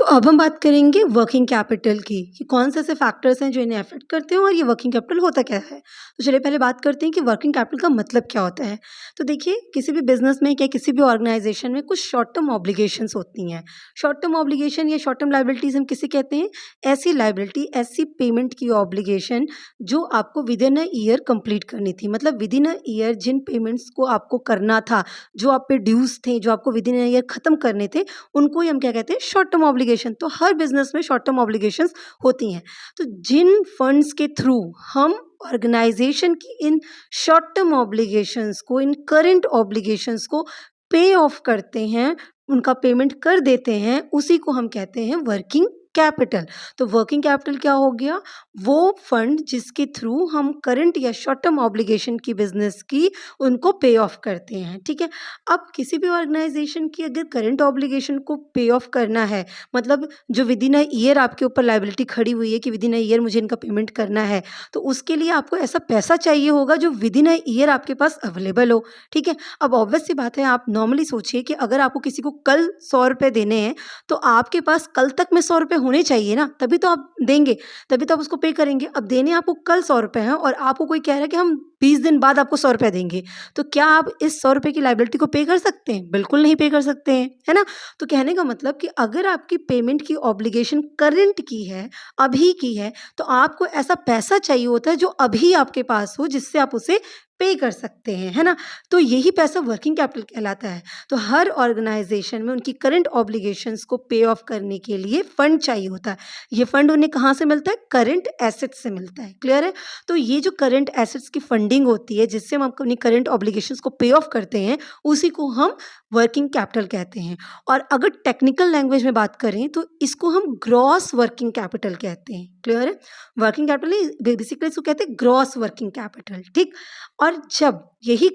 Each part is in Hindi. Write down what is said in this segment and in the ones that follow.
तो अब हम बात करेंगे वर्किंग कैपिटल की कि कौन से ऐसे फैक्टर्स हैं जो इन्हें अफेक्ट करते हैं और ये वर्किंग कैपिटल होता क्या है। तो चलिए पहले बात करते हैं कि वर्किंग कैपिटल का मतलब क्या होता है। तो देखिए किसी भी बिजनेस में या किसी भी ऑर्गेनाइजेशन में कुछ शॉर्ट टर्म ऑब्लिगेशंस होती हैं। शॉर्ट टर्म ऑब्लिगेशन या शॉर्ट टर्म लाइबिलिटीज हम किसे कहते हैं? ऐसी लाइबिलिटी, ऐसी पेमेंट की ऑब्लिगेशन जो आपको within a year complete करनी थी। मतलब विद इन अ ईयर जिन पेमेंट्स को आपको करना था, जो आप पे ड्यूज थे, जो आपको विद इन अ ईयर खत्म करने थे, उनको ही हम क्या कहते हैं? Short term obligation. तो हर बिजनेस में शॉर्ट टर्म ऑब्लिगेशंस होती हैं। तो जिन फंड्स के थ्रू हम ऑर्गेनाइजेशन की इन शॉर्ट टर्म ऑब्लिगेशंस को, इन करंट ऑब्लिगेशंस को पे ऑफ करते हैं, उनका पेमेंट कर देते हैं, उसी को हम कहते हैं वर्किंग कैपिटल। तो वर्किंग कैपिटल क्या हो गया? वो फंड जिसके थ्रू हम करंट या शॉर्ट टर्म ऑब्लिगेशन की बिजनेस की उनको पे ऑफ करते हैं। ठीक है। अब किसी भी ऑर्गेनाइजेशन की अगर करंट ऑब्लिगेशन को पे ऑफ करना है, मतलब जो विद इन अ ईयर आपके ऊपर लायबिलिटी खड़ी हुई है कि विद इन अ ईयर मुझे इनका पेमेंट करना है, तो उसके लिए आपको ऐसा पैसा चाहिए होगा जो विद इन अ ईयर आपके पास अवेलेबल हो। ठीक है। अब ऑब्वियस सी बात है, आप नॉर्मली सोचिए कि अगर आपको किसी को कल 100 रुपए देने हैं, तो आपके पास कल तक में 100 रुपए होने चाहिए ना, तभी तो आप देंगे, तभी तो आप उसको पे करेंगे। अब देने आपको कल 100 रुपए हैं और आपको कोई कह रहा है कि हम 20 दिन बाद आपको 100 रुपए देंगे, तो क्या आप इस 100 रुपए की लायबिलिटी को पे कर सकते हैं? बिल्कुल नहीं पे कर सकते हैं, है ना? तो कहने का मतलब कि अगर आपकी पेमेंट की ऑब्लिगेशन करंट की है, अभी की है, तो आपको ऐसा पैसा चाहिए होता है जो अभी आपके पास हो, जिससे आप उसे पे कर सकते हैं, है ना? तो यही पैसा वर्किंग कैपिटल कहलाता है। तो हर ऑर्गेनाइजेशन में उनकी करंट ऑब्लिगेशंस को पे ऑफ करने के लिए फंड चाहिए होता है। ये फंड उन्हें कहाँ से मिलता है? करंट एसेट्स से मिलता है। क्लियर है? तो ये जो करंट एसेट्स की फंडिंग होती है, जिससे हम अपनी करंट ऑब्लिगेशंस को पे ऑफ करते हैं, उसी को हम वर्किंग कैपिटल कहते हैं। और अगर टेक्निकल लैंग्वेज में बात करें तो इसको हम ग्रॉस वर्किंग कैपिटल कहते हैं। क्लियर है? वर्किंग कैपिटल बेसिकली इसको कहते हैं ग्रॉस वर्किंग कैपिटल। ठीक। और जब यही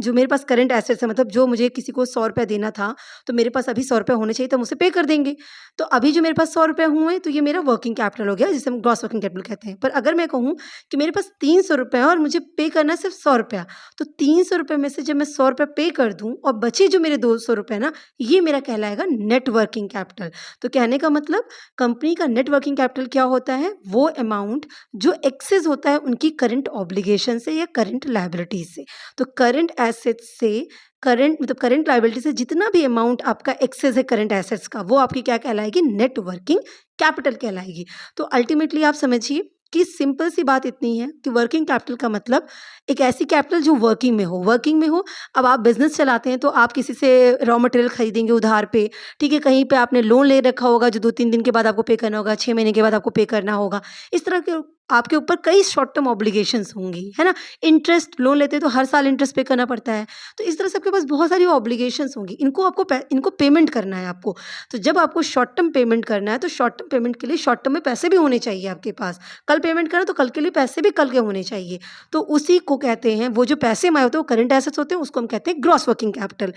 जो मेरे पास करंट एसेट्स है, मतलब जो मुझे किसी को 100 रुपया देना था, तो मेरे पास अभी 100 रुपया होने चाहिए, तो हम उसे पे कर देंगे। तो अभी जो मेरे पास 100 रुपये हुए, तो ये मेरा वर्किंग कैपिटल हो गया, जिसे हम ग्रॉस वर्किंग कैपिटल कहते हैं। पर अगर मैं कहूँ कि मेरे पास 300 रुपये है और मुझे पे करना है सिर्फ 100 रुपया, तो 300 रुपये में से जब मैं 100 रुपया पे कर दूँ और बचे जो मेरे 200 रुपये ना, ये मेरा कहलाएगा नेट वर्किंग कैपिटल। तो कहने का मतलब कंपनी का नेट वर्किंग कैपिटल क्या होता है? वो अमाउंट जो एक्सेस होता है उनकी करंट ऑब्लिगेशन से या करंट लायबिलिटीज से। तो करंट एसेट्स से, करंट मतलब करंट लायबिलिटी से जितना भी अमाउंट आपका एक्सेस है करंट एसेट्स का, वो आपकी क्या कहलाएगी? नेट वर्किंग कैपिटल कहलाएगी। तो अल्टीमेटली आप समझिए कि सिंपल सी बात इतनी है कि वर्किंग कैपिटल का मतलब एक ऐसी कैपिटल जो वर्किंग में हो। वर्किंग में हो, अब आप बिजनेस चलाते हैं तो आप किसी से रॉ मटेरियल खरीदेंगे उधार पे। ठीक है। कहीं पे आपने लोन ले रखा होगा जो 2-3 दिन के बाद आपको पे करना होगा, 6 महीने के बाद आपको पे करना होगा। इस तरह के आपके ऊपर कई शॉर्ट टर्म ऑब्लिगेशंस होंगी, है ना? इंटरेस्ट लोन लेते हैं तो हर साल इंटरेस्ट पे करना पड़ता है। तो इस तरह से आपके पास बहुत सारी ऑब्लिगेशंस होंगी, इनको पेमेंट करना है आपको। तो जब आपको शॉर्ट टर्म पेमेंट करना है, तो शॉर्ट टर्म पेमेंट के लिए शॉर्ट टर्म में पैसे भी होने चाहिए आपके पास। कल पेमेंट करना तो कल के लिए पैसे भी कल के होने चाहिए। तो उसी को कहते हैं, वो जो पैसे हमारे होते हैं वो करंट एसेट्स होते हैं, उसको हम कहते हैं ग्रॉस वर्किंग कैपिटल।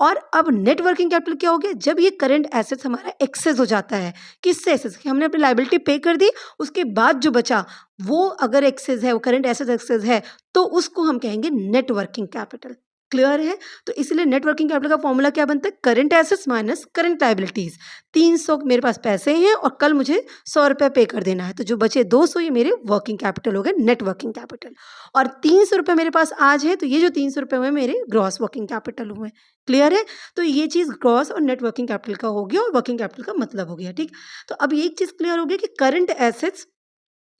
और अब नेट वर्किंग कैपिटल क्या हो गया? जब ये करंट एसेट्स हमारा एक्सेस हो जाता है। किससे एक्सेस? कि हमने अपनी लायबिलिटी पे कर दी, उसके बाद जो बचा वो अगर एक्सेस है, वो करंट एसेट एक्सेस है, तो उसको हम कहेंगे नेट वर्किंग कैपिटल। क्लियर है? तो इसलिए नेट वर्किंग कैपिटल का फॉर्मूला क्या बनता है? Current assets minus current liabilities. 300 मेरे पास पैसे हैं और कल मुझे 100 रुपये पे कर देना है, तो जो बचे 200 ये मेरे वर्किंग कैपिटल हो गए, नेट वर्किंग कैपिटल। और 300 रुपये मेरे पास आज है, तो ये जो 300 रुपये हुए मेरे ग्रॉस वर्किंग कैपिटल हुए। क्लियर है? तो ये चीज़ ग्रॉस और नेट वर्किंग कैपिटल का हो गया और वर्किंग कैपिटल का मतलब हो गया। ठीक। तो अब एक चीज़ क्लियर हो गई कि करंट एसेट्स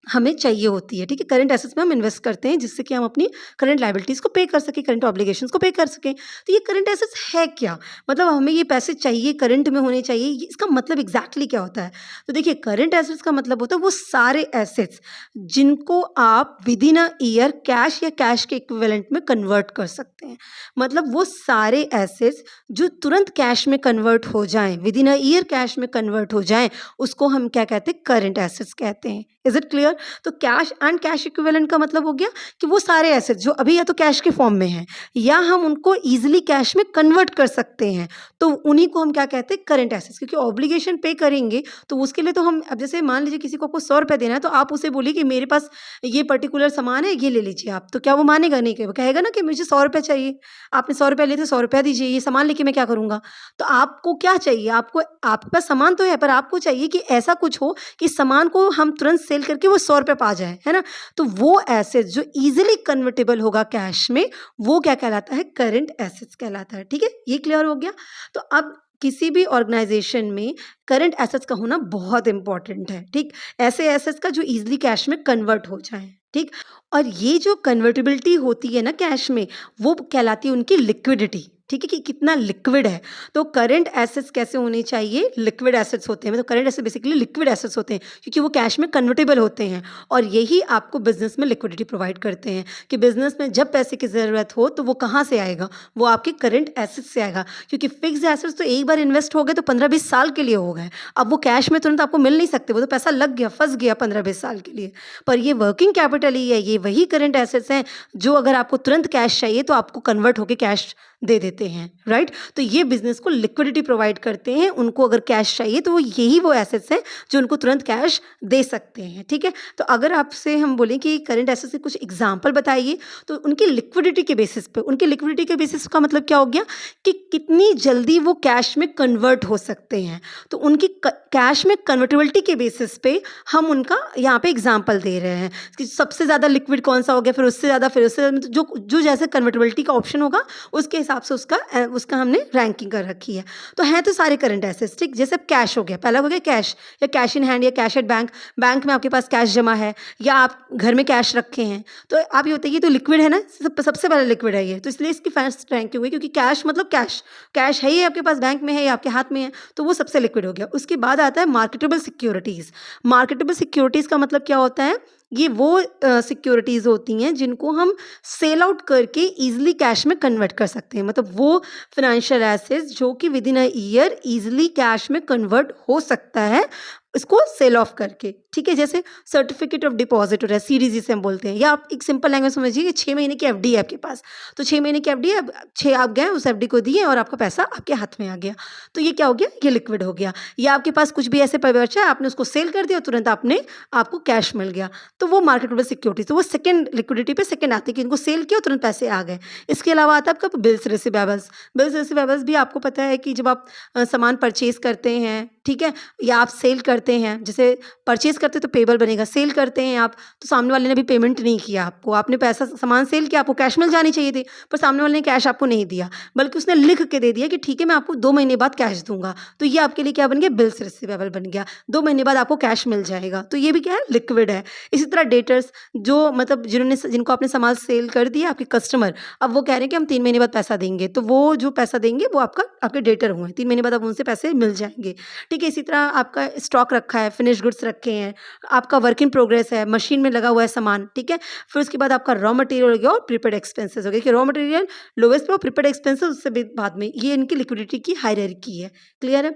हमें चाहिए होती है। ठीक है। करंट एसेट्स में हम इन्वेस्ट करते हैं जिससे कि हम अपनी करंट लायबिलिटीज़ को पे कर सकें, करंट ऑब्लिगेशंस को पे कर सकें। तो ये करंट एसेट्स है क्या? मतलब हमें ये पैसे चाहिए, करंट में होने चाहिए, ये इसका मतलब एग्ज़ैक्टली क्या होता है? तो देखिए करंट एसेट्स का मतलब होता है वो सारे एसेट्स जिनको आप with in a year cash या कैश के इक्विवेलेंट में कन्वर्ट कर सकते हैं। मतलब वो सारे एसेट्स जो तुरंत कैश में कन्वर्ट हो जाएँ, with in a year cash में कन्वर्ट हो जाएँ, उसको हम क्या कहते हैं? करंट एसेट्स कहते हैं। Is it clear? तो कैश एंड कैश इक्विवेलेंट का मतलब हो गया कि वो सारे एसेट्स जो अभी या तो कैश के फॉर्म में हैं या हम उनको ईजिली कैश में कन्वर्ट कर सकते हैं, तो उन्हीं को हम क्या कहते हैं, करंट एसेट्स। क्योंकि ऑब्लिगेशन पे करेंगे तो उसके लिए तो हम, अब जैसे मान लीजिए किसी को आपको 100 रुपये देना है, तो आप उसे बोलिए कि मेरे पास ये पर्टिकुलर सामान है, ये ले लीजिए आप, तो क्या वो मानेगा? नहीं, वो कहेगा ना कि मुझे 100 रुपये चाहिए, आपने 100 रुपये लिए थे, 100 रुपया दीजिए, ये सामान लेके मैं क्या करूँगा? तो आपको क्या चाहिए? आपको, आपके पास सामान तो है, पर आपको चाहिए कि ऐसा कुछ हो कि सामान को हम तुरंत सेल करके वो 100 रुपये पा जाए, है ना? तो वो एसेट जो इजीली कन्वर्टेबल होगा कैश में, वो क्या कहलाता है? करंट एसेट्स कहलाता है। ठीक है, ये क्लियर हो गया? तो अब किसी भी ऑर्गेनाइजेशन में करंट एसेट्स का होना बहुत इंपॉर्टेंट है। ठीक, ऐसे एसेट्स का जो इजीली कैश में कन्वर्ट हो जाए। ठीक, और ये जो कन्वर्टेबिलिटी होती है ना कैश में, वो कहलाती है उनकी लिक्विडिटी। ठीक है, कि कितना लिक्विड है। तो करंट एसेट्स कैसे होने चाहिए? लिक्विड एसेट्स होते हैं, मतलब current assets basically liquid assets होते हैं, क्योंकि वो कैश में कन्वर्टेबल होते हैं, और यही आपको बिजनेस में लिक्विडिटी प्रोवाइड करते हैं कि बिजनेस में जब पैसे की ज़रूरत हो तो वो कहाँ से आएगा? वो आपके करंट एसेट्स से आएगा, क्योंकि फिक्स्ड एसेट्स तो एक बार इन्वेस्ट हो गए तो 15-20 साल के लिए हो गए। अब वो कैश में तुरंत आपको मिल नहीं सकते, वो तो पैसा लग गया, फंस गया 15-20 साल के लिए। पर ये वर्किंग कैपिटल ही है, ये वही करंट एसेट्स हैं जो अगर आपको तुरंत कैश चाहिए तो आपको कन्वर्ट होकर कैश दे देते हैं, राइट? तो ये बिजनेस को लिक्विडिटी प्रोवाइड करते हैं। उनको अगर कैश चाहिए तो वो यही वो एसेट्स हैं जो उनको तुरंत कैश दे सकते हैं। ठीक है, तो अगर आपसे हम बोलें कि करंट एसेट्स के कुछ एग्जांपल बताइए, तो उनकी लिक्विडिटी के बेसिस पे, उनकी लिक्विडिटी के बेसिस का मतलब क्या हो गया कि कितनी जल्दी वो कैश में कन्वर्ट हो सकते हैं। तो उनकी कैश में कन्वर्टेबिलिटी के बेसिस पे हम उनका यहाँ पे एग्जाम्पल दे रहे हैं कि सबसे ज़्यादा लिक्विड कौन सा हो गया, फिर उससे ज़्यादा, फिर उससे जो जो जैसे कन्वर्टेबिलिटी का ऑप्शन होगा उसके हिसाब से उसका हमने रैंकिंग कर रखी है। तो हैं तो सारे करंट एसेट्स। ठीक, जैसे कैश हो गया, पहला हो गया कैश, या कैश इन हैंड, या कैश एट बैंक, बैंक में आपके पास कैश जमा है, या आप घर में कैश रखे हैं, तो आप ये बताइए तो लिक्विड है ना, सबसे पहले लिक्विड है ये, तो इसलिए इसकी फर्स्ट रैंकिंग हुई, क्योंकि कैश मतलब कैश, कैश है, ये आपके पास बैंक में है या आपके हाथ में है, तो वो सबसे लिक्विड हो गया। उसके बाद आता है मार्केटेबल सिक्योरिटीज़। मार्केटेबल सिक्योरिटीज़ का मतलब क्या होता है? ये वो सिक्योरिटीज़ होती हैं जिनको हम सेल आउट करके ईजिली कैश में कन्वर्ट कर सकते हैं, मतलब वो फाइनेंशियल एसेट्स जो कि with in a year easily cash में कन्वर्ट हो सकता है, इसको सेल ऑफ करके। ठीक है, जैसे सर्टिफिकेट ऑफ डिपॉजिट हो रहा है, सीडी जिसे हम बोलते हैं, या आप एक सिंपल लैंग्वेज समझिए कि 6 महीने की एफडी है आपके पास, तो 6 महीने की एफडी है, 6 आप गए उस एफडी को दिए और आपका पैसा आपके हाथ में आ गया, तो ये क्या हो गया? ये लिक्विड हो गया। या आपके पास कुछ भी ऐसे बचा है, आपने उसको सेल कर दिया और तुरंत आपको कैश मिल गया, तो वो मार्केटेबल सिक्योरिटीज, तो वो सेकंड लिक्विडिटी पे सेकंड आती है कि इनको सेल किया तुरंत पैसे आ गए। इसके अलावा आता है आपका बिल्स रिसीवेबल्स। बिल्स रिसीवेबल्स भी आपको पता है कि जब आप सामान परचेज करते हैं, ठीक है, या आप सेल करते हैं, जैसे परचेज करते तो पेबल बनेगा, सेल करते हैं आप तो सामने वाले ने अभी पेमेंट नहीं किया आपको, आपने पैसा सामान सेल किया, आपको कैश मिल जानी चाहिए थी, पर सामने वाले ने कैश आपको नहीं दिया, बल्कि उसने लिख के दे दिया कि ठीक है मैं आपको 2 महीने बाद कैश दूंगा, तो ये आपके लिए क्या बन गया? बिल्स रिसीवेबल बन गया। 2 महीने बाद आपको कैश मिल जाएगा, तो ये भी क्या है? लिक्विड है। इसी तरह डेटर्स, जो मतलब जिनको आपने सामान सेल कर दिया, आपके कस्टमर, अब वो कह रहे हैं कि हम 3 महीने बाद पैसा देंगे, तो वो जो पैसा देंगे वो आपके डेटर हुए, 3 महीने बाद अब उनसे पैसे मिल जाएंगे। ठीक है, इसी तरह आपका स्टॉक रखा है, फिनिश गुड्स रखे हैं, आपका वर्क इन प्रोग्रेस है, मशीन में लगा हुआ है सामान, ठीक है, फिर उसके बाद आपका रॉ मटेरियल हो गया और प्रीपेड एक्सपेंसेस हो गया, कि रॉ मटेरियल लोवेस्ट पे और प्रीपेड एक्सपेंसेस उससे भी बाद में, ये इनकी लिक्विडिटी की हायरार्की है। क्लियर है?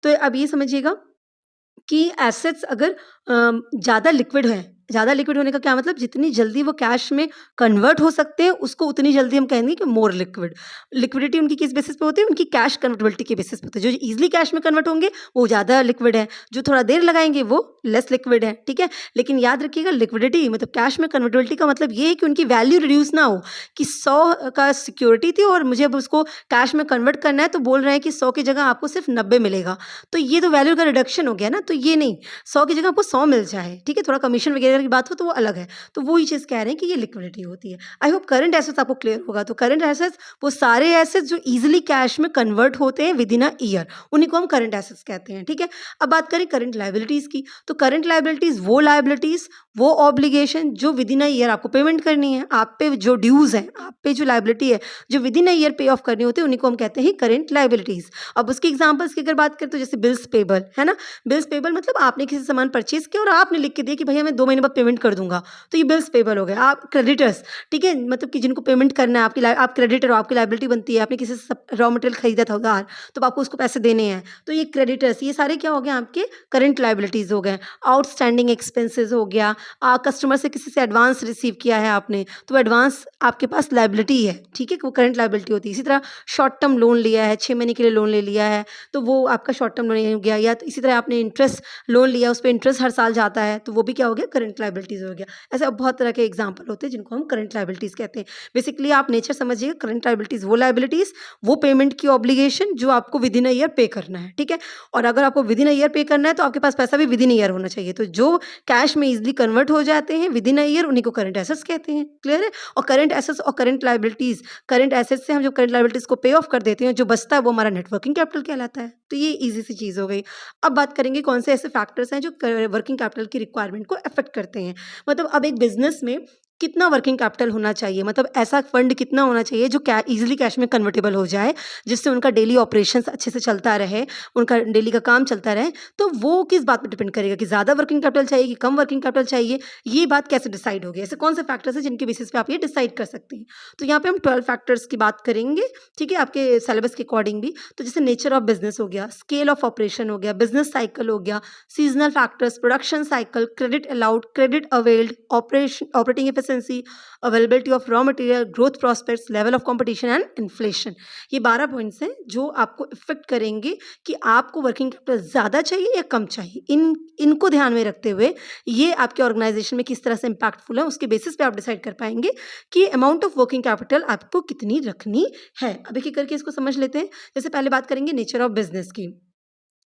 तो अब ये समझिएगा कि एसेट्स अगर ज़्यादा लिक्विड हैं, ज़्यादा लिक्विड होने का क्या मतलब? जितनी जल्दी वो कैश में कन्वर्ट हो सकते हैं, उसको उतनी जल्दी हम कहेंगे कि मोर लिक्विड। लिक्विडिटी उनकी किस बेसिस पे होती है? उनकी कैश कन्वर्टेबिलिटी के बेसिस पे होती है। जो ईजिली कैश में कन्वर्ट होंगे वो ज़्यादा लिक्विड है, जो थोड़ा देर लगाएंगे वो लेस लिक्विड है। ठीक है, लेकिन याद रखिएगा लिक्विडिटी मतलब कैश में कन्वर्टेबिलिटी का मतलब ये है कि उनकी वैल्यू रिड्यूस ना हो, कि 100 का सिक्योरिटी थी और मुझे अब उसको कैश में कन्वर्ट करना है, तो बोल रहे हैं कि 100 की जगह आपको सिर्फ 90 मिलेगा, तो ये तो वैल्यू का रिडक्शन हो गया ना, तो ये नहीं, 100 की जगह आपको 100 मिल जाए। ठीक है, थोड़ा कमीशन वगैरह की बात हो तो वो अलग है, तो वही चीज़ कह रहे हैं कि ये लिक्विडिटी होती है। आई होप करंट एसेट्स आपको क्लियर होगा। तो करंट एसेट्स वो सारे एसेट्स जो इजीली कैश में कन्वर्ट होते हैं विद इन अ ईयर, उन्हीं को हम करंट एसेट्स कहते हैं। ठीक है, अब बात करें करंट लायबिलिटीज़ की, तो करंट लायबिलिटीज़ वो ऑब्लिगेशन जो विद इन अ ईयर आपको पेमेंट करनी है, आप पे जो ड्यूज़ हैं, आप पे जो लायबिलिटी है जो विद इन अ ईयर पे ऑफ करनी होती है, उन्हीं को हम कहते हैं करंट लायबिलिटीज़। अब उसके एग्जाम्पल्स की अगर बात करें तो जैसे बिल्स पेबल है ना, बिल्स पेबल मतलब आपने किसी सामान परचेज प्लेस किया और आपने लिख के दिया कि भैया मैं 2 महीने बाद पेमेंट कर दूँगा, तो ये बिल्स पेबल हो गए। आप क्रेडिटर्स, ठीक है? मतलब कि जिनको पेमेंट करना है, आप क्रेडिटर हो, आपकी लायबिलिटी बनती है, आपने किसी से सब रॉ मटेरियल खरीदा था उधार, तो आपको उसको पैसे देने हैं, तो ये क्रेडिटर्स, ये सारे क्या हो गए आपके करंट लायबिलिटीज़ हो गए। आउटस्टैंडिंग एक्सपेंसेस हो गया, कस्टमर से किसी से एडवांस रिसीव किया है आपने, तो वो एडवांस आपके पास लायबिलिटी है, ठीक है? वो करंट लायबिलिटी होती है। इसी तरह शॉर्ट टर्म लोन लिया है, 6 महीने के लिए लोन ले लिया है, तो वो आपका शॉर्ट टर्म लोन हो गया, या तो इसी तरह आपने इंटरेस्ट लोन लिया, उस पे इंटरेस्ट हर साल जाता है, तो वो भी क्या हो गया? करंट लायबिलिटीज़ हो गया। ऐसे अब बहुत तरह के एग्ज़ाम्पल होते हैं जिनको हम करंट लायबिलिटीज़ कहते हैं। बेसिकली आप नेचर समझिए, करंट लायबिलिटीज़ वो लायबिलिटीज़, वो पेमेंट की ऑब्लिगेशन जो आपको विद इन अ ईयर पे करना है, ठीक है? और अगर आपको विद इन अ ईयर पे करना है, तो आपके पास पैसा भी विद इन ईयर होना चाहिए। तो जो कैश में ईज़िली कन्वर्ट हो जाते हैं विद इन अ ईयर, उन्हीं को करंट एसेट्स कहते हैं। क्लियर है? और करंट एसेट्स और करंट लायबिलिटीज़, करंट एसेट्स से हम जो करंट लायबिलिटीज़ को पे ऑफ कर देते हैं, जो बचता है वो हमारा नेट वर्किंग कैपिटल कहलाता है। तो ये ईज़ी सी चीज़ हो गई। अब बात करेंगे कौन से ऐसे फैक्टर्स हैं जो वर्किंग कैपिटल की रिक्वायरमेंट को अफेक्ट करते हैं। मतलब अब एक बिज़नेस में कितना वर्किंग कैपिटल होना चाहिए, मतलब ऐसा फंड कितना होना चाहिए जो ईज़िली कैश में कन्वर्टेबल हो जाए, जिससे उनका डेली ऑपरेशंस अच्छे से चलता रहे, उनका डेली का काम चलता रहे। तो वो किस बात पे डिपेंड करेगा कि ज़्यादा वर्किंग कैपिटल चाहिए कि कम वर्किंग कैपिटल चाहिए, ये बात कैसे डिसाइड होगी? ऐसे कौन से फैक्टर्स हैं जिनके बेसिस पे आप ये डिसाइड कर सकते हैं? तो यहाँ पे हम 12 फैक्टर्स की बात करेंगे, ठीक है? आपके सिलेबस के अकॉर्डिंग भी। तो जैसे नेचर ऑफ बिज़नेस हो गया, स्केल ऑफ ऑपरेशन हो गया, बिज़नेस साइकिल हो गया, seasonal factors, production cycle, credit allowed, credit availed, operating efficiency, availability of raw material, growth prospects, level of competition and inflation. ये 12 पॉइंट्स हैं जो आपको इफ़ेक्ट करेंगे कि आपको वर्किंग कैपिटल ज़्यादा चाहिए या कम चाहिए। इनको ध्यान में रखते हुए ये आपके ऑर्गेनाइजेशन में किस तरह से इम्पैक्टफुल है, उसके बेसिस पे आप डिसाइड कर पाएंगे कि अमाउंट ऑफ वर्किंग कैपिटल आपको कितनी रखनी है। अब एक एक करके इसको समझ लेते हैं। जैसे पहले बात करेंगे नेचर ऑफ बिजनेस की।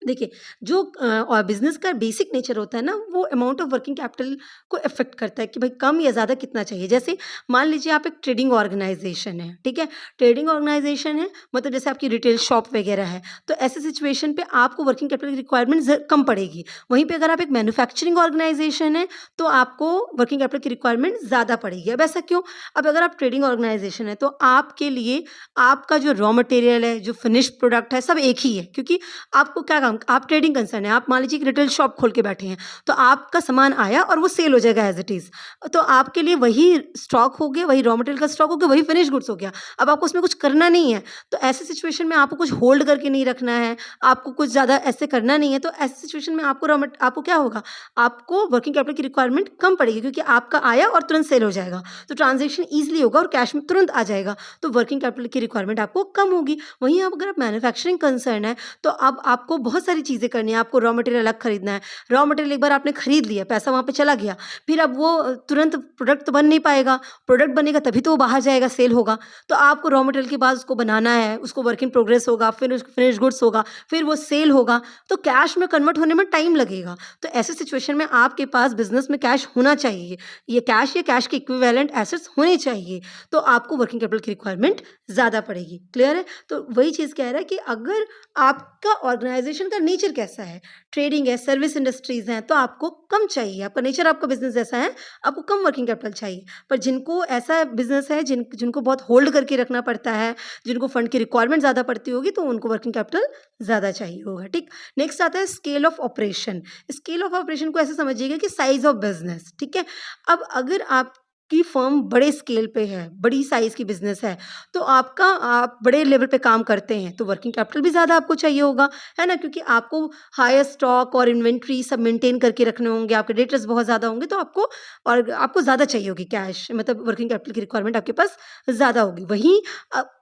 देखिए, जो और बिज़नेस का बेसिक नेचर होता है ना, वो अमाउंट ऑफ वर्किंग कैपिटल को अफ़ेक्ट करता है कि भाई कम या ज़्यादा कितना चाहिए। जैसे मान लीजिए आप एक ट्रेडिंग ऑर्गेनाइज़ेशन है, ठीक है? ट्रेडिंग ऑर्गेनाइज़ेशन है, मतलब जैसे आपकी रिटेल शॉप वगैरह है, तो ऐसे सिचुएशन पे आपको वर्किंग कैपिटल की रिक्वायरमेंट कम पड़ेगी। वहीं पे अगर आप एक मैन्युफैक्चरिंग ऑर्गेनाइज़ेशन है, तो आपको वर्किंग कैपिटल की रिक्वायरमेंट ज़्यादा पड़ेगी। अब ऐसा क्यों? अब अगर आप ट्रेडिंग ऑर्गेनाइज़ेशन है, तो आपके लिए आपका जो रॉ मटेरियल है, जो फिनिश्ड प्रोडक्ट है, सब एक ही है, क्योंकि आपको क्या काम, आप ट्रेडिंग कंसर्न है, आप मान लीजिए एक रिटेल शॉप खोल के बैठे हैं, तो आपका सामान आया और वो सेल हो जाएगा एज़ इट इज़। तो आपके लिए वही स्टॉक हो गया, वही रॉ मटेरियल का स्टॉक हो गया, वही फिनिश गुड्स हो गया। अब आपको उसमें कुछ करना नहीं है। तो ऐसी सिचुएशन में आपको कुछ होल्ड करके नहीं रखना है, आपको कुछ ज़्यादा ऐसे करना नहीं है, तो ऐसी सिचुएशन में आपको क्या होगा? आपको वर्किंग कैपिटल की रिक्वायरमेंट कम पड़ेगी, क्योंकि आपका आया और तुरंत सेल हो जाएगा। तो ट्रांज़ैक्शन ईज़िली होगा और कैश में तुरंत आ जाएगा, तो वर्किंग कैपिटल की रिक्वायरमेंट आपको कम होगी। वहीं आप अगर आप मैन्युफैक्चरिंग कंसर्न है, तो अब आपको बहुत सारी चीज़ें करनी है, आपको रॉ मटेरियल अलग खरीदना है। रॉ मटेरियल एक बार आपने खरीद लिया, पैसा वहाँ पे चला गया, फिर अब वो तुरंत प्रोडक्ट तो बन नहीं पाएगा, प्रोडक्ट बनेगा तभी तो वो बाहर जाएगा, सेल होगा। तो आपको रॉ मटेरियल के बाद उसको बनाना है, उसको वर्क इन प्रोग्रेस होगा, फिर फिनिश गुड्स होगा, फिर वो सेल होगा, तो कैश में कन्वर्ट होने में टाइम लगेगा। तो ऐसे सिचुएशन में आपके पास बिज़नेस में कैश होना चाहिए। ये कैश या कैश के इक्विवेलेंट एसेट्स होने चाहिए, तो आपको वर्किंग कैपिटल की रिक्वायरमेंट ज़्यादा पड़ेगी। क्लियर है? तो वही चीज़ कह रहा है कि अगर आपका ऑर्गेनाइज़ेशन का नेचर कैसा है, ट्रेडिंग है, सर्विस इंडस्ट्रीज़ हैं, तो आपको कम चाहिए। आपका नेचर, आपका बिज़नेस ऐसा है, आपको कम वर्किंग कैपिटल चाहिए। पर जिनको ऐसा बिज़नेस है, जिनको बहुत होल्ड करके रखना पड़ता है, जिनको फंड की रिक्वायरमेंट ज़्यादा पड़ती होगी, तो उनको वर्किंग कैपिटल ज़्यादा चाहिए होगा, ठीक? नेक्स्ट आता है scale of operation. Scale of operation को ऐसे समझिएगा कि साइज़ ऑफ बिज़नेस, ठीक है? अब अगर आपकी फर्म बड़े स्केल पे है, बड़ी साइज़ की बिज़नेस है, तो आप बड़े लेवल पे काम करते हैं, तो वर्किंग कैपिटल भी ज़्यादा आपको चाहिए होगा, है ना? क्योंकि आपको हायर स्टॉक और इन्वेंट्री सब मेंटेन करके रखने होंगे, आपके डेटर्स बहुत ज़्यादा होंगे, तो आपको ज़्यादा चाहिए होगी कैश, मतलब वर्किंग कैपिटल की रिक्वायरमेंट आपके पास ज़्यादा होगी। वहीं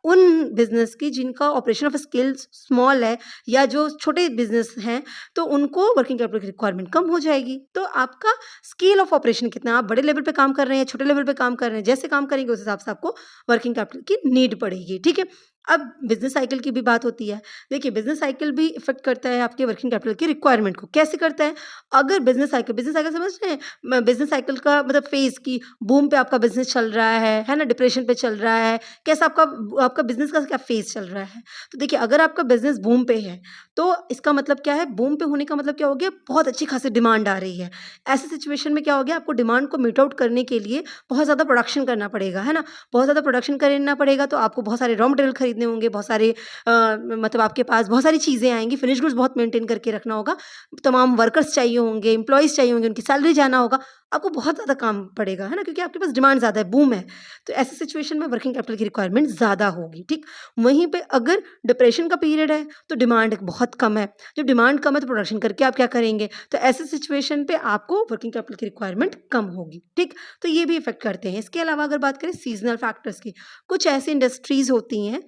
उन बिज़नेस की जिनका ऑपरेशन ऑफ स्केल स्मॉल है, या जो छोटे बिज़नेस हैं, तो उनको वर्किंग कैपिटल की रिक्वायरमेंट कम हो जाएगी। तो आपका स्केल ऑफ ऑपरेशन कितना, आप बड़े लेवल पे काम कर रहे हैं, छोटे लेवल पे काम कर रहे हैं, जैसे काम करेंगे उस हिसाब से आपको वर्किंग कैपिटल की नीड पड़ेगी, ठीक है? अब बिज़नेस साइकिल की भी बात होती है। देखिए, बिज़नेस साइकिल भी इफ़ेक्ट करता है आपके वर्किंग कैपिटल की रिक्वायरमेंट को। कैसे करता है? अगर बिज़नेस साइकिल समझ रहे हैं? बिज़नेस साइकिल का मतलब फ़ेज़ की बूम पे आपका बिज़नेस चल रहा है ना? डिप्रेशन पे चल रहा है, कैसा आपका बिज़नेस का क्या फ़ेज़ चल रहा है? तो देखिए, अगर आपका बिज़नेस बूम पे है, तो इसका मतलब क्या है? बूम पे होने का मतलब क्या हो गया? बहुत अच्छी खासी डिमांड आ रही है। ऐसी सिचुएशन में क्या हो गया? आपको डिमांड को मीट आउट करने के लिए बहुत ज़्यादा प्रोडक्शन करना पड़ेगा, है ना? बहुत ज़्यादा प्रोडक्शन करना पड़ेगा, तो आपको बहुत सारे रॉ मटेरियल खरीदने खरीदने होंगे, बहुत सारे मतलब आपके पास बहुत सारी चीज़ें आएँगी, फिनिश गुड्स बहुत मेंटेन करके रखना होगा, तमाम वर्कर्स चाहिए होंगे, एम्प्लॉइज़ चाहिए होंगे, उनकी सैलरी जाना होगा, आपको बहुत ज़्यादा काम पड़ेगा, है ना? क्योंकि आपके पास डिमांड ज़्यादा है, बूम है। तो ऐसी सिचुएशन में वर्किंग कैपिटल की रिक्वायरमेंट ज़्यादा होगी, ठीक? वहीं पे अगर डिप्रेशन का पीरियड है, तो डिमांड बहुत कम है। जब डिमांड कम है तो प्रोडक्शन करके आप क्या करेंगे? तो ऐसे सिचुएशन पे आपको वर्किंग कैपिटल की रिक्वायरमेंट कम होगी, ठीक? तो ये भी इफ़ेक्ट करते हैं। इसके अलावा अगर बात करें सीज़नल फैक्टर्स की, कुछ ऐसी इंडस्ट्रीज़ होती हैं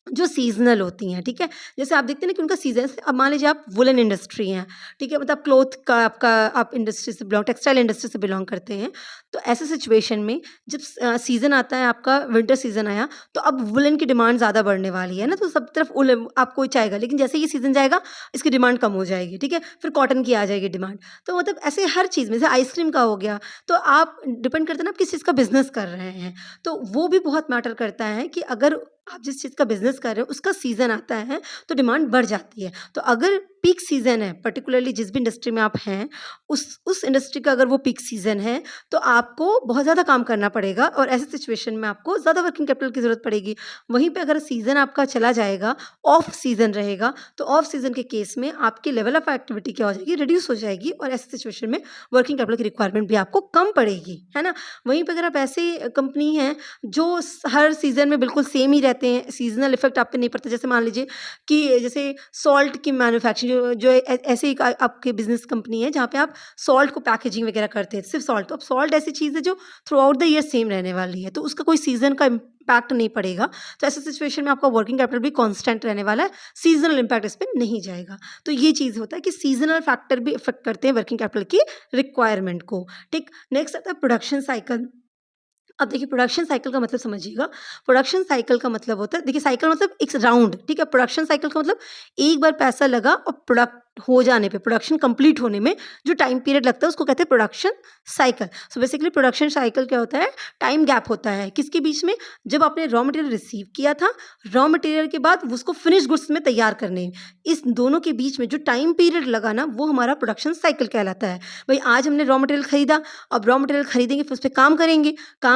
जो सीज़नल होती हैं, ठीक है? जैसे आप देखते हैं ना कि उनका सीज़न, अब मान लीजिए आप वूलन इंडस्ट्री हैं, ठीक है? मतलब क्लॉथ का आपका, आप इंडस्ट्री से बिलॉन्ग, टेक्सटाइल इंडस्ट्री से बिलॉन्ग करते हैं, तो ऐसे सिचुएशन में जब सीज़न आता है आपका, विंटर सीज़न आया, तो अब वूलन की डिमांड ज़्यादा बढ़ने वाली है ना, तो सब तरफ वूल आपको चाहेगा, लेकिन जैसे ये सीज़न जाएगा, इसकी डिमांड कम हो जाएगी, ठीक है? फिर कॉटन की आ जाएगी डिमांड। तो मतलब ऐसे हर चीज़ में, जैसे आइसक्रीम का हो गया, तो आप डिपेंड करता है ना आप किस चीज़ का बिज़नेस कर रहे हैं, तो वो भी बहुत मैटर करता है कि अगर आप जिस चीज़ का बिज़नेस कर रहे हो उसका सीज़न आता है तो डिमांड बढ़ जाती है। तो अगर पीक सीज़न है, पर्टिकुलरली जिस भी इंडस्ट्री में आप हैं, उस इंडस्ट्री का अगर वो पीक सीज़न है, तो आपको बहुत ज़्यादा काम करना पड़ेगा और ऐसी सिचुएशन में आपको ज़्यादा वर्किंग कैपिटल की ज़रूरत पड़ेगी। वहीं पे अगर सीज़न आपका चला जाएगा, ऑफ सीज़न रहेगा, तो ऑफ सीज़न के केस में आपकी लेवल ऑफ एक्टिविटी क्या हो जाएगी, रिड्यूस हो जाएगी और ऐसी सिचुएशन में वर्किंग कैपिटल की रिक्वायरमेंट भी आपको कम पड़ेगी, है ना? वहीं पे अगर आप ऐसी कंपनी हैं जो हर सीज़न में बिल्कुल सेम ही रहते हैं, सीज़नल इफ़ेक्ट आप पे नहीं पड़ता। जैसे मान लीजिए कि जैसे सॉल्ट की मैन्युफैक्चरिंग, जो ऐसे एक आपके बिज़नेस कंपनी है जहाँ पे आप सॉल्ट को पैकेजिंग वगैरह करते हैं, सिर्फ़ सॉल्ट। तो अब सॉल्ट ऐसी चीज़ है जो through out the year same रहने वाली है, तो उसका कोई सीज़न का इम्पैक्ट नहीं पड़ेगा। तो ऐसी सिचुएशन में आपका वर्किंग कैपिटल भी कांस्टेंट रहने वाला है, सीज़नल इम्पैक्ट इस पे नहीं जाएगा। तो ये चीज़ होता है कि सीज़नल फैक्टर भी इफ़ेक्ट करते हैं वर्किंग कैपिटल की रिक्वायरमेंट को, ठीक? नेक्स्ट आता है प्रोडक्शन साइकिल। अब देखिए प्रोडक्शन साइकिल का मतलब समझिएगा। प्रोडक्शन साइकिल का मतलब होता है, देखिए साइकिल मतलब एक राउंड, ठीक है? प्रोडक्शन साइकिल का मतलब एक बार पैसा लगा और प्रोडक्ट हो जाने पे, प्रोडक्शन कंप्लीट होने में जो टाइम पीरियड लगता है उसको कहते हैं production cycle. So basically production cycle क्या होता है? टाइम गैप होता है किसके बीच में? जब आपने रॉ मटेरियल रिसीव किया था, रॉ मटेरियल के बाद उसको फिनिश गुड्स में तैयार करने, इस दोनों के बीच में जो टाइम पीरियड लगा ना, वो हमारा प्रोडक्शन साइकिल कहलाता है। भई आज हमने रॉ मटेरियल खरीदा, अब रॉ मटेरियल खरीदेंगे फिर उस पे काम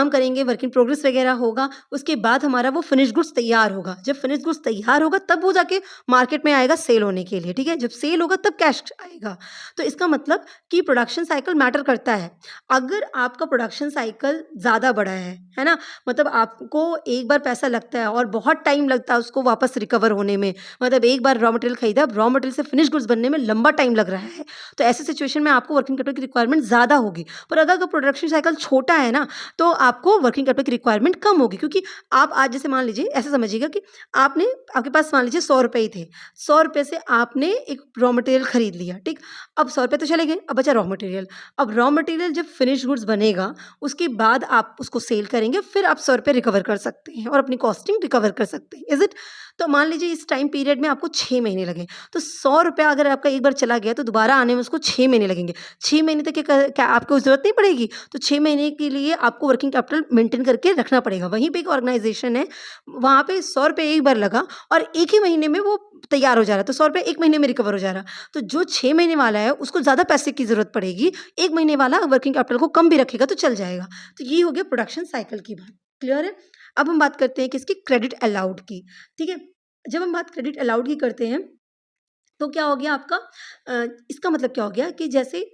करेंगे, वर्क इन प्रोग्रेस वगैरह होगा, उसके बाद हमारा वो फिनिश गुड्स तैयार होगा। जब फिनिश गुड्स तैयार होगा तब वो जाके मार्केट में आएगा सेल होने के लिए, ठीक है? जब सेल होगा तब कैश आएगा। तो इसका मतलब कि प्रोडक्शन साइकिल मैटर करता है। अगर आपका प्रोडक्शन साइकिल ज़्यादा बड़ा है ना? मतलब आपको एक बार पैसा लगता है और बहुत टाइम लगता है उसको वापस रिकवर होने में। मतलब एक बार रॉ मटेरियल खरीदा, अब रॉ मटेरियल से फिनिश गुड्स बनने में लंबा टाइम लग रहा है। तो ऐसी सिचुएशन में आपको वर्किंग कैपिटल की रिक्वायरमेंट ज़्यादा होगी। पर अगर प्रोडक्शन साइकिल छोटा है ना, तो आपको वर्किंग कैपिटल की रिक्वायरमेंट कम होगी, क्योंकि आप आज जैसे मान लीजिए, ऐसे समझिएगा कि आपके पास मान लीजिए ₹100 ही थे। ₹100 से आपने एक रॉ मटेरियल खरीद लिया, ठीक? अब ₹100 तो चले गए, अब बचा रॉ मटेरियल। अब रॉ मटेरियल जब फिनिश गुड्स बनेगा, उसके बाद आप उसको सेल करेंगे, फिर आप ₹100 रिकवर कर सकते हैं और अपनी कॉस्टिंग रिकवर कर सकते हैं। Is it? तो मान लीजिए इस टाइम पीरियड में आपको 6 महीने लगे, तो ₹100 अगर आपका एक बार चला गया, तो दोबारा आने में उसको 6 महीने लगेंगे। 6 महीने तक क्या आपको ज़रूरत नहीं पड़ेगी? तो 6 महीने के लिए आपको वर्किंग कैपिटल मेंटेन करके रखना पड़ेगा। वहीं पे एक ऑर्गेनाइज़ेशन है, वहाँ पे ₹100 एक बार लगा और 1 ही महीने में वो तैयार हो जा रहा है, तो ₹100 1 महीने में रिकवर हो जा रहा। तो जो 6 महीने वाला है, उसको ज़्यादा पैसे की ज़रूरत पड़ेगी, 1 महीने वाला वर्किंग कैपिटल को कम भी रखेगा तो चल जाएगा। तो ये हो गया प्रोडक्शन साइकिल की बात, क्लियर है? अब हम बात करते हैं किसकी? क्रेडिट अलाउड की, ठीक है? जब हम बात क्रेडिट अलाउड की करते हैं, तो क्या हो गया आपका, इसका मतलब क्या हो गया कि जैसे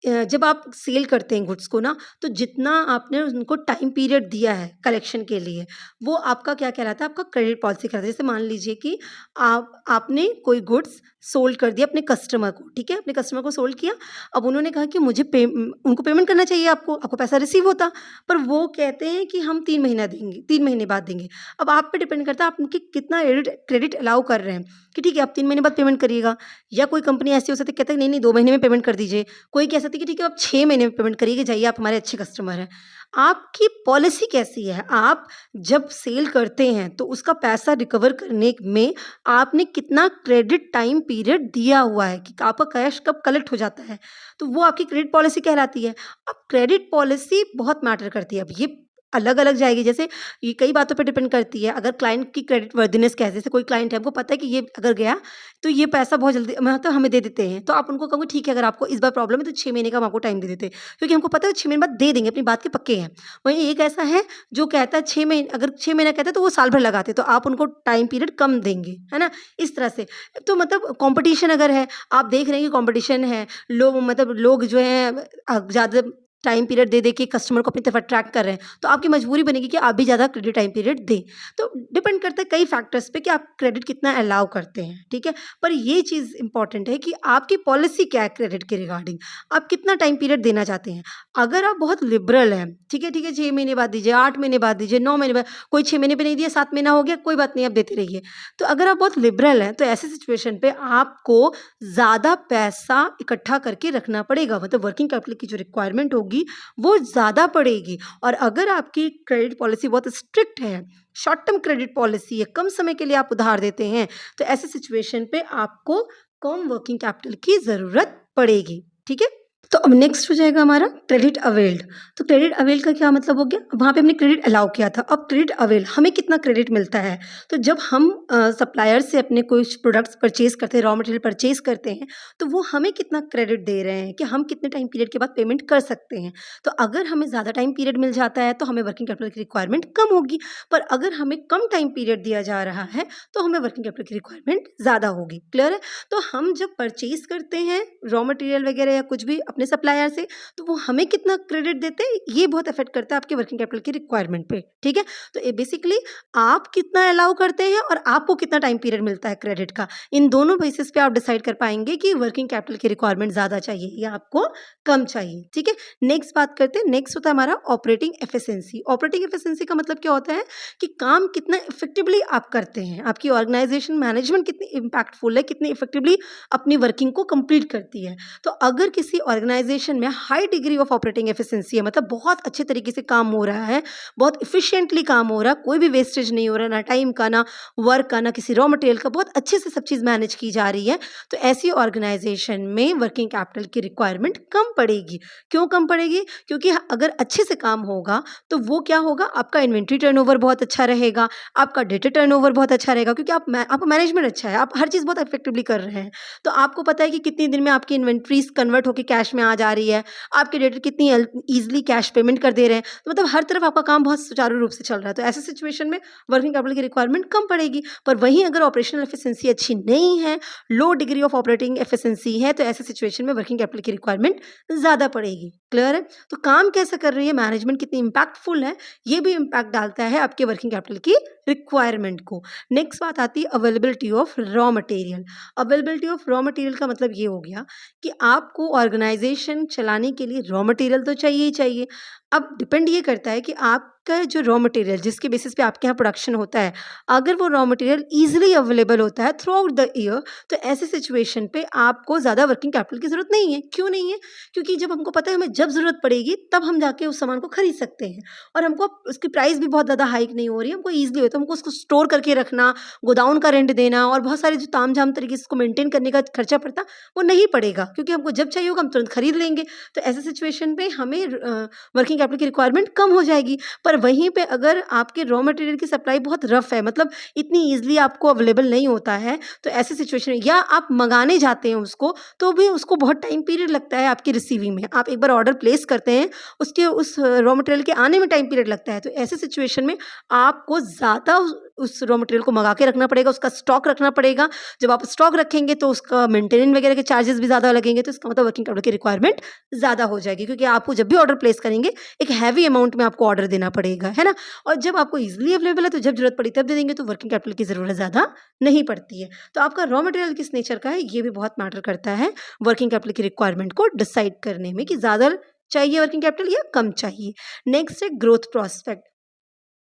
जब आप सेल करते हैं गुड्स को ना, तो जितना आपने उनको टाइम पीरियड दिया है कलेक्शन के लिए, वो आपका क्या कहलाता है? आपका क्रेडिट पॉलिसी कहलाता है। जैसे मान लीजिए कि आपने कोई गुड्स सोल्ड कर दिया अपने कस्टमर को, ठीक है? अपने कस्टमर को सोल्ड किया, अब उन्होंने कहा कि उनको पेमेंट करना चाहिए आपको पैसा रिसीव होता, पर वो कहते हैं कि हम 3 महीना देंगे, 3 महीने बाद देंगे। अब आप पे डिपेंड करता है आप उनकी कितना क्रेडिट अलाउ कर रहे हैं, कि ठीक है आप 3 महीने बाद पेमेंट करिएगा, या कोई कंपनी ऐसी हो सकती है कहते हैं नहीं-नहीं 2 महीने में पेमेंट कर दीजिए। कोई कह सकती है कि ठीक है आप 6 महीने में पेमेंट करिए, जाइए आप हमारे अच्छे कस्टमर हैं। आपकी पॉलिसी कैसी है? आप जब सेल करते हैं तो उसका पैसा रिकवर करने में आपने कितना क्रेडिट टाइम पीरियड दिया हुआ है कि आपका कैश कब कलेक्ट हो जाता है, तो वो आपकी क्रेडिट पॉलिसी कहलाती है। अब क्रेडिट पॉलिसी बहुत मैटर करती है। अब ये अलग-अलग जाएगी। जैसे ये कई बातों पे डिपेंड करती है। अगर क्लाइंट की क्रेडिट वर्दिनेस क्या है, जैसे कोई क्लाइंट है, हमको पता है कि ये अगर गया, तो ये पैसा बहुत जल्दी मतलब हमें दे देते हैं। तो आप उनको कहोगे ठीक है, अगर आपको इस बार प्रॉब्लम है तो 6 महीने का हम आपको टाइम दे देते हैं। क्योंकि हमको पता है 6 महीने बाद दे देंगे, अपनी बात के पक्के हैं। वहीं एक ऐसा है जो कहता है 6 महीने, अगर 6 महीना कहता है तो वो साल भर लगाते हैं, तो आप उनको टाइम पीरियड कम देंगे, है ना? इस तरह से। तो मतलब कॉम्पिटिशन अगर है, आप देख रहे हैं कि कॉम्पिटिशन है, लोग जो हैं ज़्यादा टाइम पीरियड दे के कस्टमर को अपनी तरफ अट्रैक्ट कर रहे हैं, तो आपकी मजबूरी बनेगी कि आप भी ज़्यादा क्रेडिट टाइम पीरियड दें। तो डिपेंड करता है कई फैक्टर्स पे कि आप क्रेडिट कितना अलाउ करते हैं, ठीक है? पर ये चीज़ इम्पोर्टेंट है कि आपकी पॉलिसी क्या है क्रेडिट के रिगार्डिंग, आप कितना टाइम पीरियड देना चाहते हैं। अगर आप बहुत लिबरल हैं, ठीक है, 6 महीने बाद दीजिए, 8 महीने बाद दीजिए, 9 महीने बाद, कोई 6 महीने पे नहीं दिया, 7 महीना हो गया, कोई बात नहीं, आप देते रहिए। तो अगर आप बहुत लिबरल हैं, तो ऐसी सिचुएशन पे आपको ज़्यादा पैसा इकट्ठा करके रखना पड़ेगा, मतलब वर्किंग कैपिटल की जो रिक्वायरमेंट होगी, वो ज़्यादा पड़ेगी। और अगर आपकी क्रेडिट पॉलिसी बहुत स्ट्रिक्ट है, शॉर्ट टर्म क्रेडिट पॉलिसी है, कम समय के लिए आप उधार देते हैं, तो ऐसी सिचुएशन पे आपको कम वर्किंग कैपिटल की ज़रूरत पड़ेगी, ठीक है? तो अब नेक्स्ट हो जाएगा हमारा क्रेडिट अवेल्ड। तो क्रेडिट अवेल का क्या मतलब हो गया? वहाँ पे हमने क्रेडिट अलाउ किया था, अब क्रेडिट अवेल हमें कितना क्रेडिट मिलता है? तो जब हम सप्लायर से अपने कुछ प्रोडक्ट्स परचेज़ करते हैं, रॉ मटेरियल परचेज़ करते हैं, तो वो हमें कितना क्रेडिट दे रहे हैं कि हम कितने टाइम पीरियड के बाद पेमेंट कर सकते हैं। तो अगर हमें ज़्यादा टाइम पीरियड मिल जाता है, तो हमें वर्किंग कैपिटल की रिक्वायरमेंट कम होगी, पर अगर हमें कम टाइम पीरियड दिया जा रहा है, तो हमें वर्किंग कैपिटल की रिक्वायरमेंट ज़्यादा होगी। क्लियर है? तो हम जब परचेज़ करते हैं रॉ मटेरियल वगैरह या कुछ भी अपने सप्लायर से, तो वो हमें कितना क्रेडिट देते हैं, ये बहुत अफेक्ट करता है आपके वर्किंग कैपिटल की रिक्वायरमेंट पे, ठीक है? तो ये बेसिकली आप कितना अलाउ करते हैं और आपको कितना टाइम पीरियड मिलता है क्रेडिट का, इन दोनों बेसिस पे आप डिसाइड कर पाएंगे कि वर्किंग कैपिटल की रिक्वायरमेंट ज़्यादा चाहिए या आपको कम चाहिए, ठीक है? नेक्स्ट बात करते हैं। नेक्स्ट होता है हमारा ऑपरेटिंग एफिशिएंसी। ऑपरेटिंग एफिशिएंसी का मतलब क्या होता है कि काम कितना इफेक्टिवली आप करते हैं, आपकी ऑर्गेनाइजेशन मैनेजमेंट कितनी इम्पैक्टफुल है, कितनी इफेक्टिवली अपनी वर्किंग को कंप्लीट करती है। तो अगर किसी ऑर्गेनाइजेशन में high degree of operating efficiency है, मतलब बहुत अच्छे तरीके से काम हो रहा है, बहुत इफिशिएंटली काम हो रहा है, कोई भी वेस्टेज नहीं हो रहा, ना टाइम का, ना वर्क का, ना किसी रॉ मटेरियल का, बहुत अच्छे से सब चीज़ मैनेज की जा रही है, तो ऐसी ऑर्गेनाइजेशन में वर्किंग कैपिटल की रिक्वायरमेंट कम पड़ेगी। क्यों कम पड़ेगी? क्योंकि अगर अच्छे से काम होगा तो वो क्या होगा, आपका इन्वेंट्री टर्नओवर बहुत अच्छा रहेगा, आपका डेटा टर्नओवर बहुत अच्छा रहेगा, क्योंकि आपका मैनेजमेंट अच्छा है, आप हर चीज़ बहुत इफेक्टिवली कर रहे हैं। तो आपको पता है कि कितने दिन में आपकी इन्वेंट्रीज कन्वर्ट होकर कैश में आ जा रही है, आपके डेटर कितनी ईजिली कैश पेमेंट कर दे रहे हैं, तो मतलब हर तरफ आपका काम बहुत सुचारू रूप से चल रहा है। तो ऐसे सिचुएशन में वर्किंग कैपिटल की रिक्वायरमेंट कम पड़ेगी। पर वहीं अगर ऑपरेशनल एफिशिएंसी अच्छी नहीं है, लो डिग्री ऑफ ऑपरेटिंग एफिशिएंसी है, तो ऐसे सिचुएशन में वर्किंग कैपिटल की रिक्वायरमेंट ज़्यादा पड़ेगी। क्लियर है? तो काम कैसे कर रही है, मैनेजमेंट कितनी इम्पैक्टफुल है, ये भी इम्पैक्ट डालता है आपके वर्किंग कैपिटल की रिक्वायरमेंट को। नेक्स्ट बात आती है availability of raw material. Availability of raw material का मतलब ये हो गया कि आपको ऑर्गेनाइजेशन चलाने के लिए रॉ मटेरियल तो चाहिए ही चाहिए। अब डिपेंड ये करता है कि आपका जो रॉ मटेरियल जिसके बेसिस पे आपके यहाँ प्रोडक्शन होता है, अगर वो रॉ मटेरियल ईजिली अवेलेबल होता है थ्रू आउट द ईयर, तो ऐसे सिचुएशन पे आपको ज़्यादा वर्किंग कैपिटल की ज़रूरत नहीं है। क्यों नहीं है? क्योंकि जब हमको पता है हमें जब ज़रूरत पड़ेगी तब हम जाके उस सामान को खरीद सकते हैं, और हमको उसकी प्राइस भी बहुत ज़्यादा हाइक नहीं हो रही है, हमको ईजिली होता है। हमको उसको स्टोर करके रखना, गोदाउन का रेंट देना और बहुत सारे जो तामझाम तरीके से उसको मेंटेन करने का खर्चा पड़ता, वो नहीं पड़ेगा, क्योंकि हमको जब चाहिए होगा हम तुरंत खरीद लेंगे। तो ऐसे सिचुएशन पे हमें वर्किंग कैपिटल की रिक्वायरमेंट कम हो जाएगी। पर वहीं पे अगर आपके रॉ मटेरियल की सप्लाई बहुत रफ है, मतलब इतनी ईजिली आपको अवेलेबल नहीं होता है, तो ऐसे सिचुएशन में या आप मंगाने जाते हैं उसको, तो भी उसको बहुत टाइम पीरियड लगता है आपकी रिसीविंग में। आप एक बार ऑर्डर प्लेस करते हैं, उसके उस रॉ मटेरियल के आने में टाइम पीरियड लगता है। तो ऐसे सिचुएशन में आपको ज़्यादा उस रॉ मटेरियल को मंगा के रखना पड़ेगा, उसका स्टॉक रखना पड़ेगा। जब आप स्टॉक रखेंगे तो उसका मेंटेनेंस वगैरह के चार्जेस भी ज़्यादा लगेंगे, तो इसका मतलब वर्किंग कैपिटल की रिक्वायरमेंट ज़्यादा हो जाएगी, क्योंकि आपको जब भी ऑर्डर प्लेस करेंगे एक हैवी अमाउंट में आपको ऑर्डर देना पड़ेगा, है ना? और जब आपको ईजिली अवेलेबल है तो जब ज़रूरत पड़ी तब दे देंगे, तो वर्किंग कैपिटल की ज़रूरत ज़्यादा नहीं पड़ती है। तो आपका रॉ मटेरियल किस नेचर का है, ये भी बहुत मैटर करता है वर्किंग कैपिटल की रिक्वायरमेंट को डिसाइड करने में कि ज़्यादा चाहिए वर्किंग कैपिटल या कम चाहिए। नेक्स्ट है ग्रोथ प्रॉस्पेक्ट।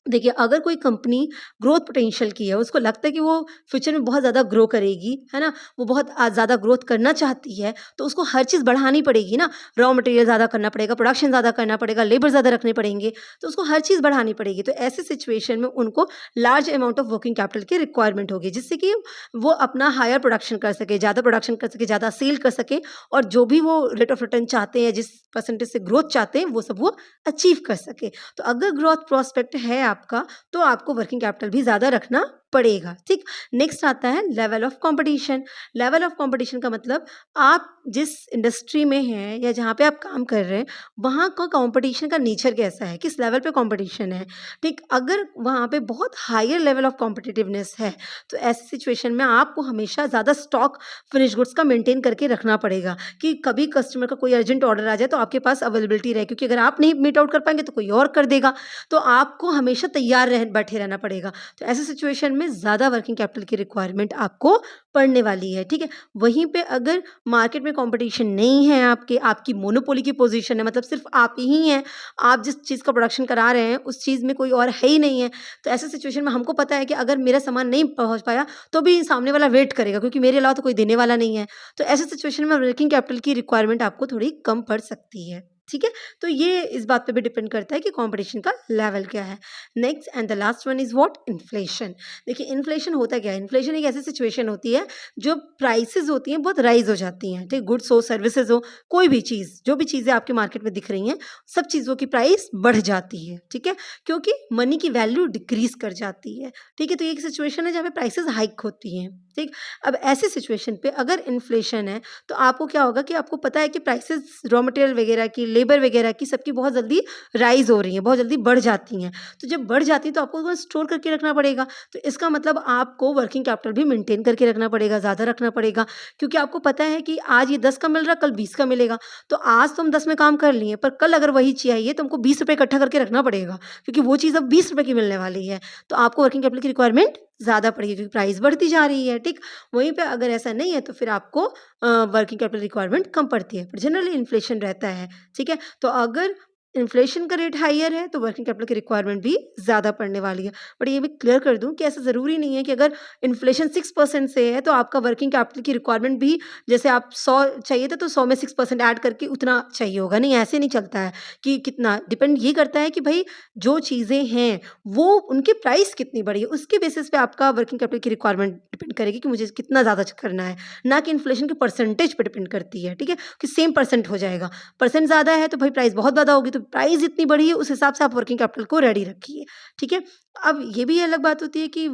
देखिए, अगर कोई कंपनी ग्रोथ पोटेंशियल की है, उसको लगता है कि वो फ्यूचर में बहुत ज़्यादा ग्रो करेगी, है ना? वो बहुत ज़्यादा ग्रोथ करना चाहती है, तो उसको हर चीज़ बढ़ानी पड़ेगी ना। रॉ मटेरियल ज़्यादा करना पड़ेगा, प्रोडक्शन ज़्यादा करना पड़ेगा, लेबर ज़्यादा रखने पड़ेंगे, तो उसको हर चीज़ बढ़ानी पड़ेगी। तो ऐसे सिचुएशन में उनको large amount of working capital की रिक्वायरमेंट होगी, जिससे कि वो अपना हायर प्रोडक्शन कर सके, ज़्यादा प्रोडक्शन कर सके, ज़्यादा सेल कर सके और जो भी वो रेट ऑफ रिटर्न चाहते हैं, जिस परसेंटेज से ग्रोथ चाहते हैं, वो सब वो अचीव कर सके। तो अगर ग्रोथ प्रोस्पेक्ट है आपका, तो आपको वर्किंग कैपिटल भी ज़्यादा रखना पड़ेगा, ठीक। नेक्स्ट आता है level of competition. Level of competition का मतलब आप जिस इंडस्ट्री में हैं या जहाँ पे आप काम कर रहे हैं, वहाँ का कंपटीशन का नेचर कैसा है, किस लेवल पे कंपटीशन है, ठीक। अगर वहाँ पे बहुत हायर लेवल ऑफ कॉम्पिटिटिवनेस है, तो ऐसी सिचुएशन में आपको हमेशा ज़्यादा स्टॉक फिनिश गुड्स का मेंटेन करके रखना पड़ेगा कि कभी कस्टमर का कोई अर्जेंट ऑर्डर आ जाए तो आपके पास अवेलेबिलिटी रहे, क्योंकि अगर आप नहीं मीट आउट कर पाएंगे तो कोई और कर देगा। तो आपको हमेशा तैयार बैठे रहना पड़ेगा। तो ऐसे सिचुएशन में ज़्यादा वर्किंग कैपिटल की रिक्वायरमेंट आपको पड़ने वाली है, ठीक है। वहीं पे अगर मार्केट में कंपटीशन नहीं है, आपकी मोनोपोली की पोजीशन है, मतलब सिर्फ आप ही हैं, आप जिस चीज़ का प्रोडक्शन करा रहे हैं उस चीज़ में कोई और है ही नहीं है, तो ऐसे सिचुएशन में हमको पता है कि अगर मेरा सामान नहीं पहुंच पाया तो भी सामने वाला वेट करेगा, क्योंकि मेरे अलावा तो कोई देने वाला नहीं है। तो ऐसे सिचुएशन में वर्किंग कैपिटल की रिक्वायरमेंट आपको थोड़ी कम पड़ सकती है, ठीक है। तो ये इस बात पे भी डिपेंड करता है कि कंपटीशन का लेवल क्या है। Next and the last one is what, inflation. देखिए, इन्फ्लेशन होता क्या है? इन्फ्लेशन एक ऐसी सिचुएशन होती है जो प्राइसेस होती हैं बहुत राइज हो जाती हैं, ठीक। गुड्स हो, सर्विसेज हो, कोई भी चीज़, जो भी चीज़ें आपके मार्केट में दिख रही हैं, सब चीज़ों की प्राइस बढ़ जाती है, ठीक है, क्योंकि मनी की वैल्यू डिक्रीज कर जाती है, ठीक है। तो ये एक सिचुएशन है जहाँ पे प्राइसेस हाइक होती हैं, ठीक। अब ऐसी सिचुएशन पे अगर इन्फ्लेशन है, तो आपको क्या होगा कि आपको पता है कि प्राइसेस रॉ मटेरियल वगैरह की, लेबर वगैरह की, सबकी बहुत जल्दी राइज हो रही हैं, बहुत जल्दी बढ़ जाती हैं। तो जब बढ़ जाती है तो आपको उसको स्टोर करके रखना पड़ेगा। तो इसका मतलब आपको वर्किंग कैपिटल भी मेंटेन करके रखना पड़ेगा, ज़्यादा रखना पड़ेगा, क्योंकि आपको पता है कि आज ये 10 का मिल रहा है, कल 20 का मिलेगा। तो आज तो हम 10 में काम कर लिए, पर कल अगर वही चाहिए तो हमको 20 रुपए इकट्ठा करके रखना पड़ेगा, क्योंकि वो चीज़ अब 20 रुपए की मिलने वाली है। तो आपको वर्किंग कैपिटल की रिक्वायरमेंट ज़्यादा पड़ेगी, क्योंकि प्राइस बढ़ती जा रही है, ठीक। वहीं पे अगर ऐसा नहीं है तो फिर आपको वर्किंग कैपिटल रिक्वायरमेंट कम पड़ती है, पर जनरली इन्फ्लेशन रहता है, ठीक है। तो अगर इन्फ्लेशन का रेट हाइयर है तो वर्किंग कैपिटल की रिक्वायरमेंट भी ज़्यादा पड़ने वाली है। बट ये भी क्लियर कर दूँ कि ऐसा ज़रूरी नहीं है कि अगर इन्फ्लेशन 6% से है तो आपका वर्किंग कैपिटल की रिक्वायरमेंट भी, जैसे आप 100 चाहिए था तो 100 में 6% ऐड करके उतना चाहिए होगा, नहीं ऐसे नहीं चलता है। कि कितना डिपेंड ये करता है कि भाई जो चीज़ें हैं वो उनकी प्राइस कितनी बढ़ी है, उसके बेसिस पे आपका वर्किंग कैपिटल की रिक्वायरमेंट डिपेंड करेगी कि मुझे कितना ज़्यादा करना है, ना कि इन्फ्लेशन के परसेंटेज पे डिपेंड करती है, ठीक है। कि सेम परसेंट हो जाएगा, परसेंट ज़्यादा है तो भाई प्राइस बहुत ज़्यादा होगी, तो प्राइस इतनी बढ़ी है उस हिसाब से आप वर्किंग कैपिटल को रेडी रखिए, ठीक है। अब ये भी अलग बात होती है कि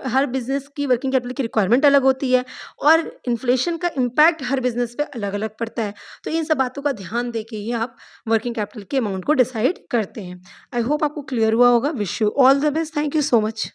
हर बिज़नेस की वर्किंग कैपिटल की रिक्वायरमेंट अलग होती है और इन्फ्लेशन का इम्पैक्ट हर बिज़नेस पे अलग-अलग पड़ता है। तो इन सब बातों का ध्यान देके ही आप वर्किंग कैपिटल के अमाउंट को डिसाइड करते हैं। आई होप आपको क्लियर हुआ होगा। Wish you all the best. Thank you so much.